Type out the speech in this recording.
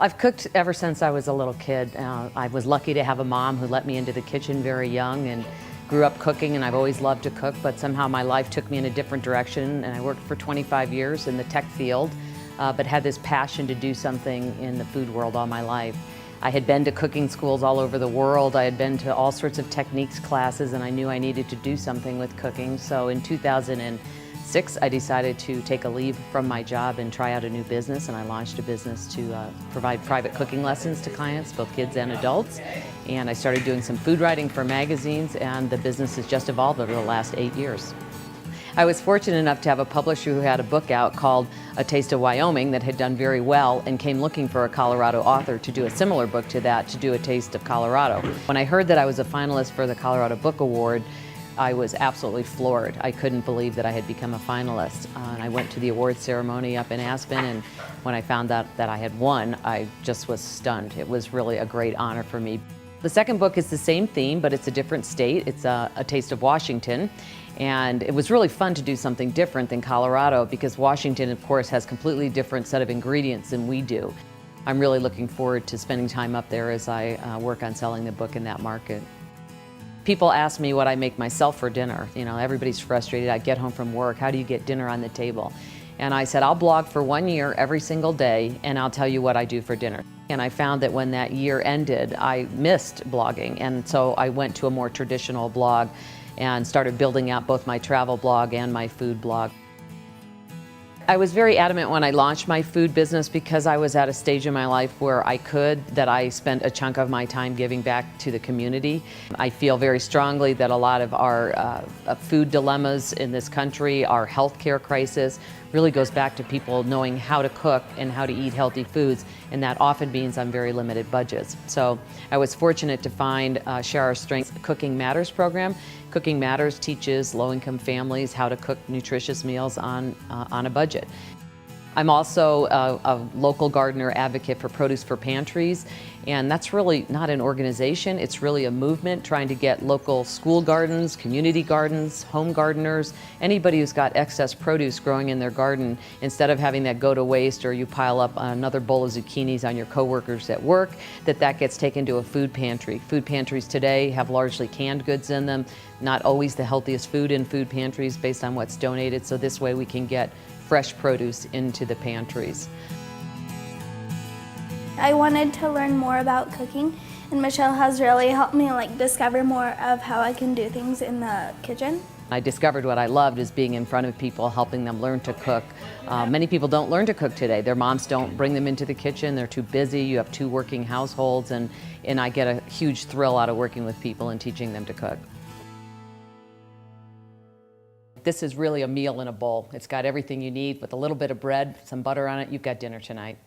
I've cooked ever since I was a little kid. I was lucky to have a mom who let me into the kitchen very young and grew up cooking, and I've always loved to cook, but somehow my life took me in a different direction, and I worked for 25 years in the tech field, but had this passion to do something in the food world all my life. I had been to cooking schools all over the world. I had been to all sorts of techniques classes, and I knew I needed to do something with cooking. So in 2006, I decided to take a leave from my job and try out a new business, and I launched a business to provide private cooking lessons to clients, both kids and adults. And I started doing some food writing for magazines, and the business has just evolved over the last 8 years. I was fortunate enough to have a publisher who had a book out called A Taste of Wyoming that had done very well, and came looking for a Colorado author to do a similar book to that, to do A Taste of Colorado. When I heard that I was a finalist for the Colorado Book Award, I was absolutely floored. I couldn't believe that I had become a finalist. And I went to the award ceremony up in Aspen, and when I found out that I had won, I just was stunned. It was really a great honor for me. The second book is the same theme, but it's a different state. It's A Taste of Washington. And it was really fun to do something different than Colorado, because Washington, of course, has a completely different set of ingredients than we do. I'm really looking forward to spending time up there as I work on selling the book in that market. People ask me what I make myself for dinner. You know, everybody's frustrated. I get home from work, how do you get dinner on the table? And I said, I'll blog for 1 year every single day, and I'll tell you what I do for dinner. And I found that when that year ended, I missed blogging, and so I went to a more traditional blog and started building out both my travel blog and my food blog. I was very adamant when I launched my food business, because I was at a stage in my life where I spent a chunk of my time giving back to the community. I feel very strongly that a lot of our food dilemmas in this country, our healthcare crisis, really goes back to people knowing how to cook and how to eat healthy foods, and that often means on very limited budgets. So I was fortunate to find Share Our Strengths Cooking Matters program. Cooking Matters teaches low-income families how to cook nutritious meals on a budget. I'm also a local gardener advocate for Produce for Pantries, and that's really not an organization, it's really a movement trying to get local school gardens, community gardens, home gardeners, anybody who's got excess produce growing in their garden, instead of having that go to waste or you pile up another bowl of zucchinis on your coworkers at work, that gets taken to a food pantry. Food pantries today have largely canned goods in them, not always the healthiest food in food pantries based on what's donated, so this way we can get fresh produce into the pantries. I wanted to learn more about cooking, and Michelle has really helped me discover more of how I can do things in the kitchen. I discovered what I loved is being in front of people, helping them learn to cook. Many people don't learn to cook today. Their moms don't bring them into the kitchen, they're too busy, you have 2 working households, and I get a huge thrill out of working with people and teaching them to cook. This is really a meal in a bowl. It's got everything you need. With a little bit of bread, some butter on it, you've got dinner tonight.